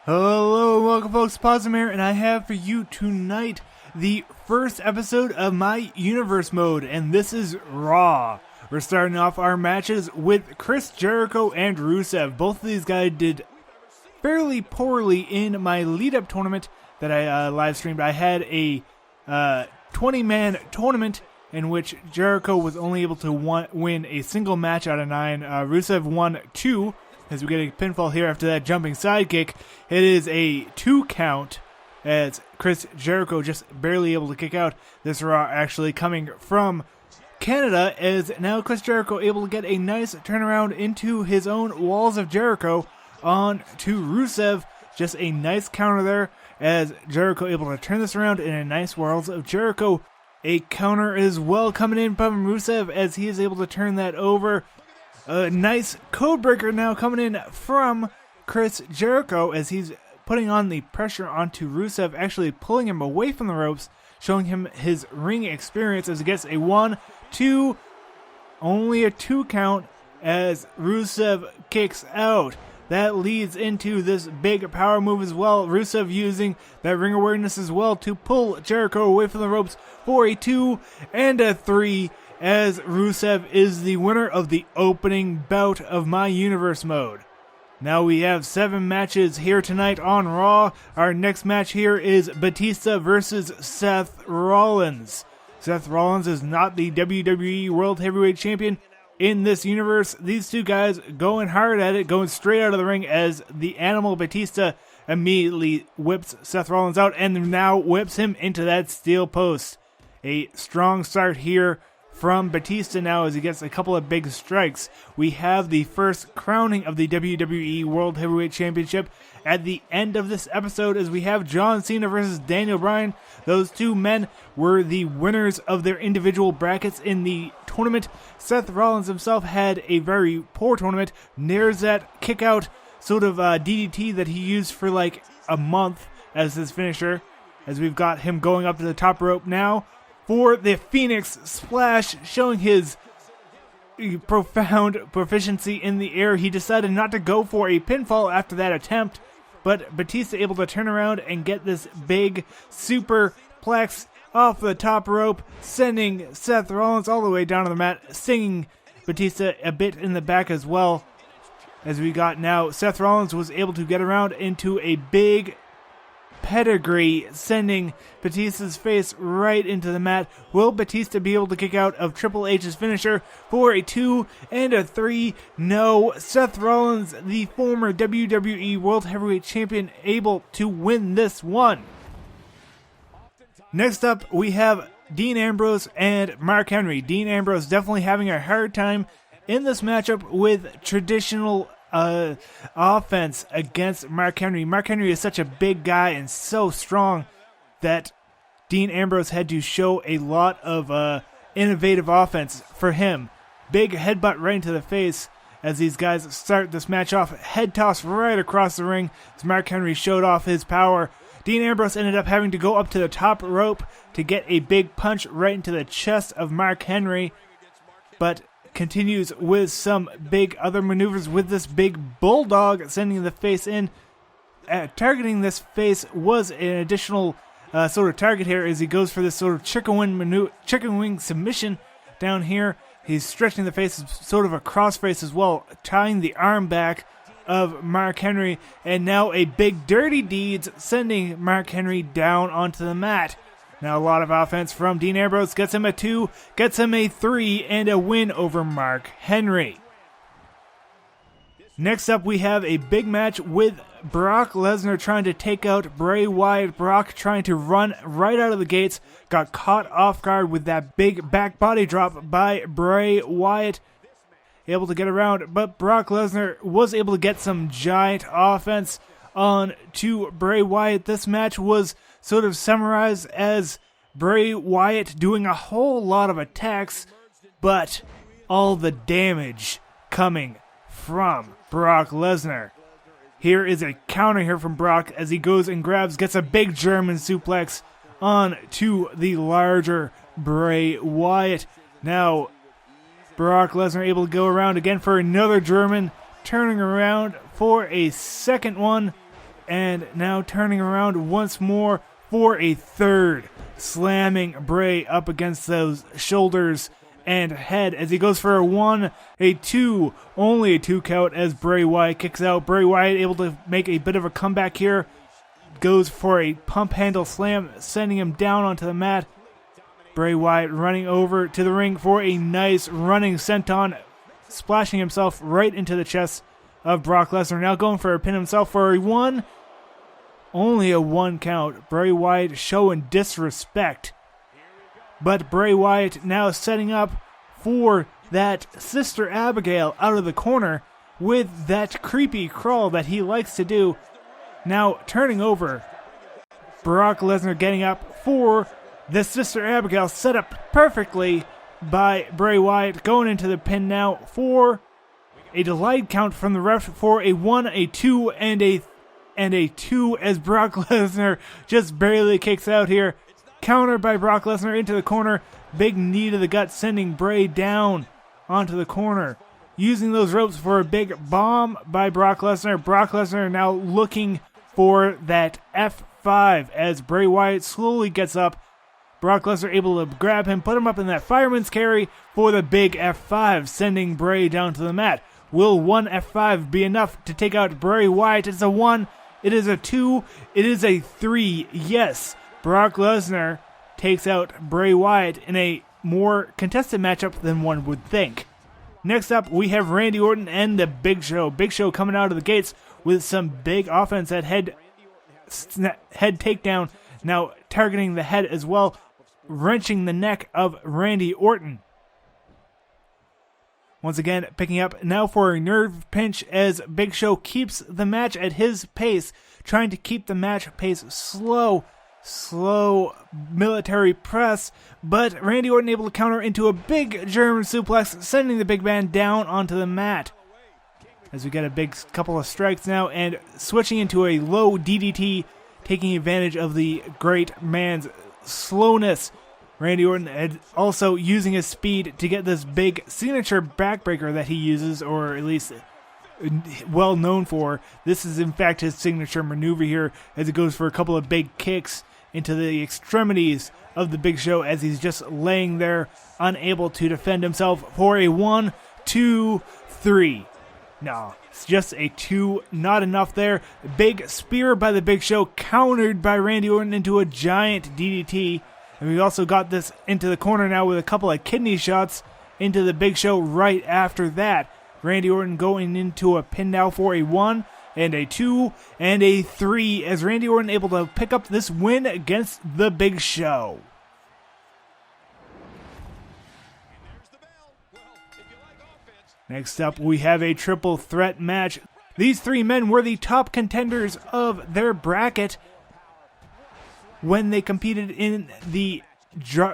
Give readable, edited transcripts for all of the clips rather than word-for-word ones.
Hello and welcome folks, Possum here, and I have for you tonight the first episode of my Universe mode, and this is Raw. We're starting off our matches with Chris Jericho and Rusev. Both of these guys did fairly poorly in my lead-up tournament that I live streamed. I had a 20-man tournament in which Jericho was only able to win a single match out of 9. Rusev won 2. As we get a pinfall here after that jumping sidekick. It is a 2 count as Chris Jericho just barely able to kick out. This Raw actually coming from Canada, as now Chris Jericho able to get a nice turnaround into his own Walls of Jericho on to Rusev. Just a nice counter there as Jericho able to turn this around in a nice Walls of Jericho. A counter as well coming in from Rusev as he is able to turn that over. A nice codebreaker now coming in from Chris Jericho as he's putting on the pressure onto Rusev, actually pulling him away from the ropes, showing him his ring experience as he gets a 1, 2, only a 2 count as Rusev kicks out. That leads into this big power move as well. Rusev using that ring awareness as well to pull Jericho away from the ropes for a 2 and a 3. As Rusev is the winner of the opening bout of my Universe mode. Now we have 7 matches here tonight on Raw. Our next match here is Batista versus Seth Rollins. Seth Rollins is not the WWE World Heavyweight Champion in this universe. These two guys going hard at it, going straight out of the ring as the animal Batista immediately whips Seth Rollins out and now whips him into that steel post. A strong start here from Batista now as he gets a couple of big strikes. We have the first crowning of the WWE World Heavyweight Championship at the end of this episode as we have John Cena versus Daniel Bryan. Those two men were the winners of their individual brackets in the tournament. Seth Rollins himself had a very poor tournament. There's that kick out sort of DDT that he used for like a month as his finisher, as we've got him going up to the top rope now for the Phoenix Splash, showing his profound proficiency in the air. He decided not to go for a pinfall after that attempt, but Batista able to turn around and get this big superplex off the top rope, sending Seth Rollins all the way down to the mat, stinging Batista a bit in the back as well. As we got now, Seth Rollins was able to get around into a big pedigree, sending Batista's face right into the mat. Will Batista be able to kick out of Triple H's finisher for a 2 and a 3? No. Seth Rollins, the former WWE World Heavyweight Champion, able to win this one. Next up, we have Dean Ambrose and Mark Henry. Dean Ambrose definitely having a hard time in this matchup with traditional offense against Mark Henry. Mark Henry is such a big guy and so strong that Dean Ambrose had to show a lot of innovative offense for him. Big headbutt right into the face as these guys start this match off. Head toss right across the ring as Mark Henry showed off his power. Dean Ambrose ended up having to go up to the top rope to get a big punch right into the chest of Mark Henry, but continues with some big other maneuvers with this big bulldog, sending the face in. Targeting this face was an additional sort of target here as he goes for this sort of chicken wing submission down here. He's stretching the face sort of a cross face as well, tying the arm back of Mark Henry, and now a big dirty deeds sending Mark Henry down onto the mat. Now a lot of offense from Dean Ambrose, gets him a 2, gets him a 3, and a win over Mark Henry. Next up, we have a big match with Brock Lesnar trying to take out Bray Wyatt. Brock trying to run right out of the gates, got caught off guard with that big back body drop by Bray Wyatt. Able to get around, but Brock Lesnar was able to get some giant offense on to Bray Wyatt. This match was sort of summarized as Bray Wyatt doing a whole lot of attacks, but all the damage coming from Brock Lesnar. Here is a counter here from Brock as he goes and gets a big German suplex on to the larger Bray Wyatt. Now, Brock Lesnar able to go around again for another German, turning around for a second one. and now turning around once more for a third, slamming Bray up against those shoulders and head as he goes for a 1, a 2, only a 2 count as Bray Wyatt kicks out. Bray Wyatt able to make a bit of a comeback here, goes for a pump handle slam, sending him down onto the mat. Bray Wyatt running over to the ring for a nice running senton, splashing himself right into the chest of Brock Lesnar. Now going for a pin himself for a 1, only a 1 count. Bray Wyatt showing disrespect. But Bray Wyatt now setting up for that Sister Abigail out of the corner with that creepy crawl that he likes to do. Now turning over, Brock Lesnar getting up for the Sister Abigail, set up perfectly by Bray Wyatt, going into the pin now for a delayed count from the ref for a 1, a 2, and a 2 as Brock Lesnar just barely kicks out here. Countered by Brock Lesnar into the corner. Big knee to the gut, sending Bray down onto the corner. Using those ropes for a big bomb by Brock Lesnar. Brock Lesnar now looking for that F5 as Bray Wyatt slowly gets up. Brock Lesnar able to grab him, put him up in that fireman's carry for the big F5, sending Bray down to the mat. Will one F5 be enough to take out Bray Wyatt? It's a 1, it is a 2, it is a 3. Yes, Brock Lesnar takes out Bray Wyatt in a more contested matchup than one would think. Next up, we have Randy Orton and the Big Show. Big Show coming out of the gates with some big offense at head takedown, now targeting the head as well, wrenching the neck of Randy Orton. Once again, picking up now for a nerve pinch as Big Show keeps the match at his pace, trying to keep the match pace slow military press, but Randy Orton able to counter into a big German suplex, sending the big man down onto the mat. As we get a big couple of strikes now, and switching into a low DDT, taking advantage of the great man's slowness. Randy Orton also using his speed to get this big signature backbreaker that he uses, or at least well known for. This is in fact his signature maneuver here, as it goes for a couple of big kicks into the extremities of the Big Show as he's just laying there unable to defend himself for a 1, 2, 3. No, it's just a 2, not enough there. Big spear by the Big Show, countered by Randy Orton into a giant DDT. And we also got this into the corner now with a couple of kidney shots into the Big Show right after that. Randy Orton going into a pin now for a 1, and a 2, and a 3, as Randy Orton able to pick up this win against the Big Show. Next up, we have a triple threat match. These three men were the top contenders of their bracket when they competed in the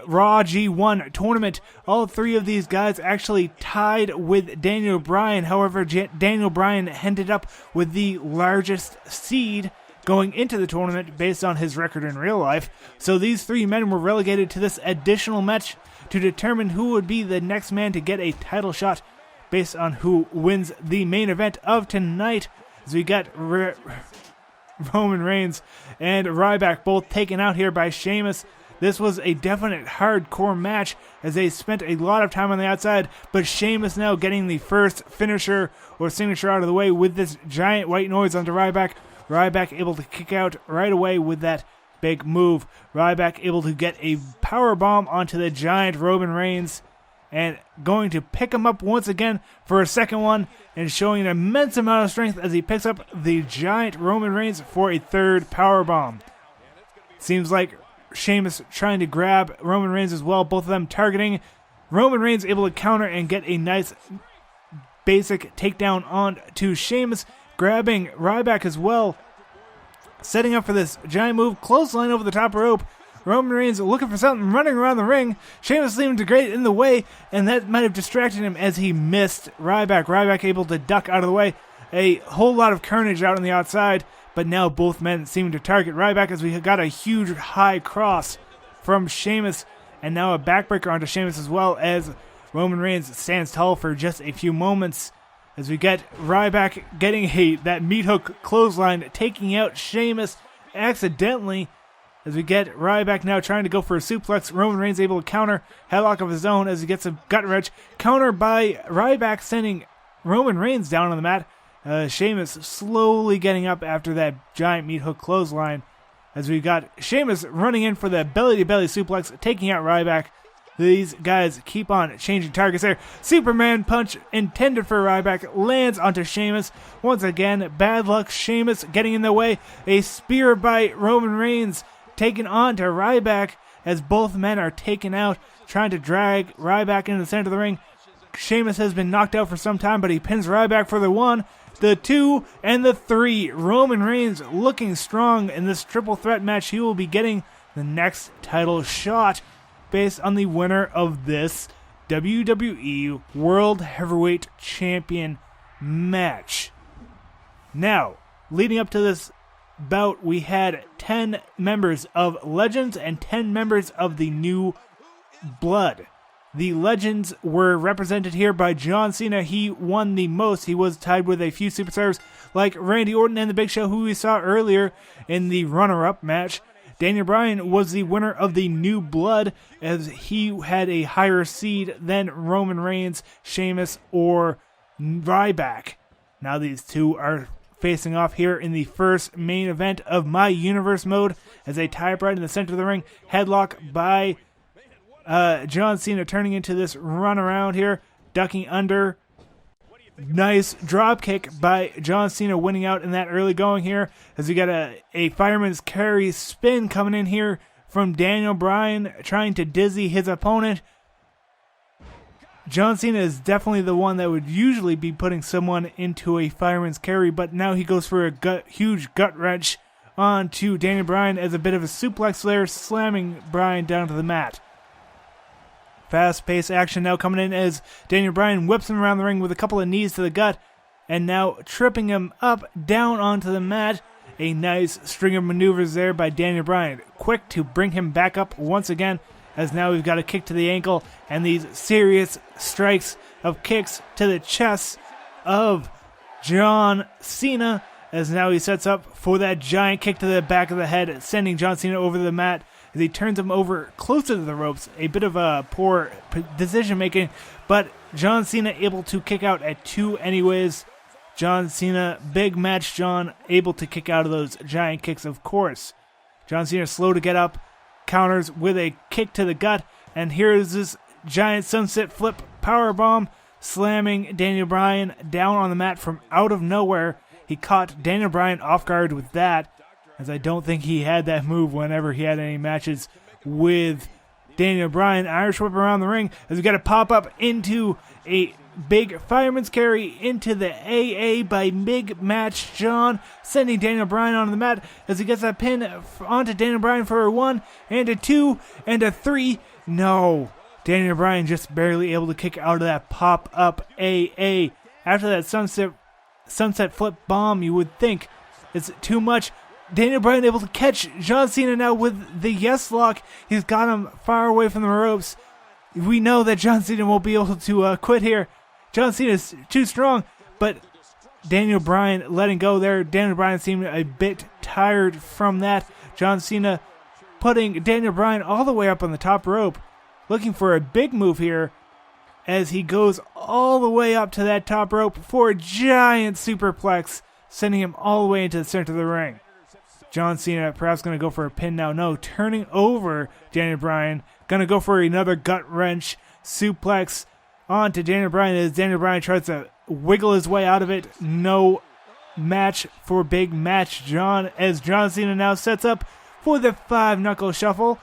Raw G1 tournament. All three of these guys actually tied with Daniel Bryan. However, Daniel Bryan ended up with the largest seed going into the tournament based on his record in real life. So these three men were relegated to this additional match to determine who would be the next man to get a title shot based on who wins the main event of tonight. As we got Roman Reigns and Ryback both taken out here by Sheamus. This was a definite hardcore match as they spent a lot of time on the outside, but Sheamus now getting the first finisher or signature out of the way with this giant white noise onto Ryback. Ryback able to kick out right away with that big move. Ryback able to get a power bomb onto the giant Roman Reigns and going to pick him up once again for a second one and showing an immense amount of strength as he picks up the giant Roman Reigns for a third power bomb. Seems like Sheamus trying to grab Roman Reigns as well, both of them targeting. Roman Reigns able to counter and get a nice basic takedown on to Sheamus, grabbing Ryback as well, setting up for this giant move, clothesline over the top rope. Roman Reigns looking for something, running around the ring. Sheamus seemed great in the way, and that might have distracted him as he missed Ryback. Ryback able to duck out of the way. A whole lot of carnage out on the outside, but now both men seem to target Ryback as we got a huge high cross from Sheamus, and now a backbreaker onto Sheamus as well as Roman Reigns stands tall for just a few moments. as we get Ryback getting that meat hook clothesline, taking out Sheamus accidentally, as we get Ryback now trying to go for a suplex. Roman Reigns able to counter, headlock of his own as he gets a gut wrench, counter by Ryback, sending Roman Reigns down on the mat. Sheamus slowly getting up after that giant meat hook clothesline, as we got Sheamus running in for the belly-to-belly suplex, taking out Ryback. These guys keep on changing targets there. Superman punch intended for Ryback lands onto Sheamus. Once again, bad luck. Sheamus getting in the way. A spear by Roman Reigns taken on to Ryback as both men are taken out, trying to drag Ryback into the center of the ring. Sheamus has been knocked out for some time, but he pins Ryback for the 1, the 2, and the 3. Roman Reigns looking strong in this triple threat match. He will be getting the next title shot based on the winner of this WWE World Heavyweight Champion match. Now, leading up to this bout, we had 10 members of Legends and 10 members of the New Blood. The Legends were represented here by John Cena. He won the most. He was tied with a few superstars like Randy Orton and The Big Show, who we saw earlier in the runner-up match. Daniel Bryan was the winner of the New Blood, as he had a higher seed than Roman Reigns, Sheamus, or Ryback. Now these two are facing off here in the first main event of My Universe mode, as they tie up right in the center of the ring. Headlock by John Cena, turning into this run around here, ducking under. Nice drop kick by John Cena, winning out in that early going here, as we got a fireman's carry spin coming in here from Daniel Bryan, trying to dizzy his opponent. John Cena is definitely the one that would usually be putting someone into a fireman's carry, but now he goes for a huge gut wrench onto Daniel Bryan as a bit of a suplex there, slamming Bryan down to the mat. Fast-paced action now coming in as Daniel Bryan whips him around the ring with a couple of knees to the gut, and now tripping him up down onto the mat. A nice string of maneuvers there by Daniel Bryan. Quick to bring him back up once again, as now we've got a kick to the ankle and these serious strikes of kicks to the chest of John Cena, as now he sets up for that giant kick to the back of the head, sending John Cena over the mat as he turns him over closer to the ropes. A bit of a poor decision making, but John Cena able to kick out at 2 anyways. John Cena, big match John, able to kick out of those giant kicks, of course. John Cena slow to get up, counters with a kick to the gut, and here is this giant sunset flip powerbomb, slamming Daniel Bryan down on the mat from out of nowhere. He caught Daniel Bryan off guard with that, as I don't think he had that move whenever he had any matches with Daniel Bryan. Irish whip around the ring, as we got to pop up into a big fireman's carry into the AA by Big Match John, sending Daniel Bryan onto the mat as he gets that pin onto Daniel Bryan for a 1 and a 2 and a 3. No, Daniel Bryan just barely able to kick out of that pop-up AA. After that sunset flip bomb, you would think it's too much. Daniel Bryan able to catch John Cena now with the yes lock. He's got him far away from the ropes. We know that John Cena won't be able to quit here. John Cena is too strong, but Daniel Bryan letting go there. Daniel Bryan seemed a bit tired from that. John Cena putting Daniel Bryan all the way up on the top rope, looking for a big move here as he goes all the way up to that top rope for a giant superplex, sending him all the way into the center of the ring. John Cena perhaps going to go for a pin now. No, turning over Daniel Bryan. Going to go for another gut wrench suplex onto Daniel Bryan as Daniel Bryan tries to wiggle his way out of it. No match for Big Match John, as John Cena now sets up for the 5-knuckle shuffle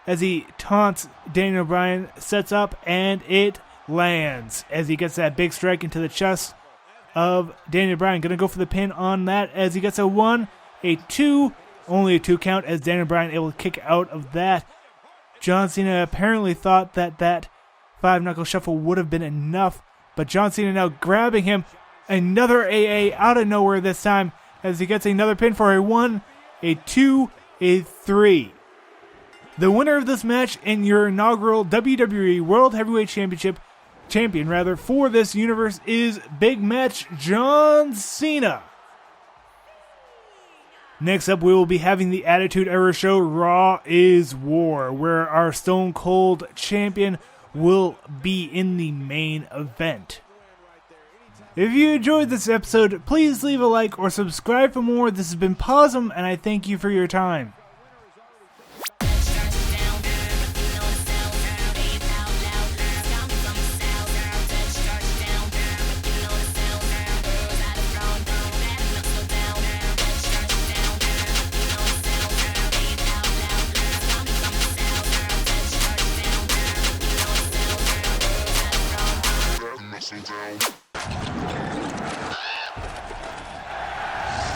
as he taunts Daniel Bryan, sets up, and it lands as he gets that big strike into the chest of Daniel Bryan. Going to go for the pin on that as he gets a 1, a 2, only a 2 count as Daniel Bryan able to kick out of that. John Cena apparently thought that 5-knuckle shuffle would have been enough, but John Cena now grabbing him, another AA out of nowhere this time as he gets another pin for a 1, a 2, a 3. The winner of this match in your inaugural WWE World Heavyweight Championship champion for this universe is Big Match John Cena. Next up, we will be having the Attitude Era show Raw is War, where our Stone Cold champion will be in the main event. If you enjoyed this episode, please leave a like or subscribe for more. This has been Posum, and I thank you for your time.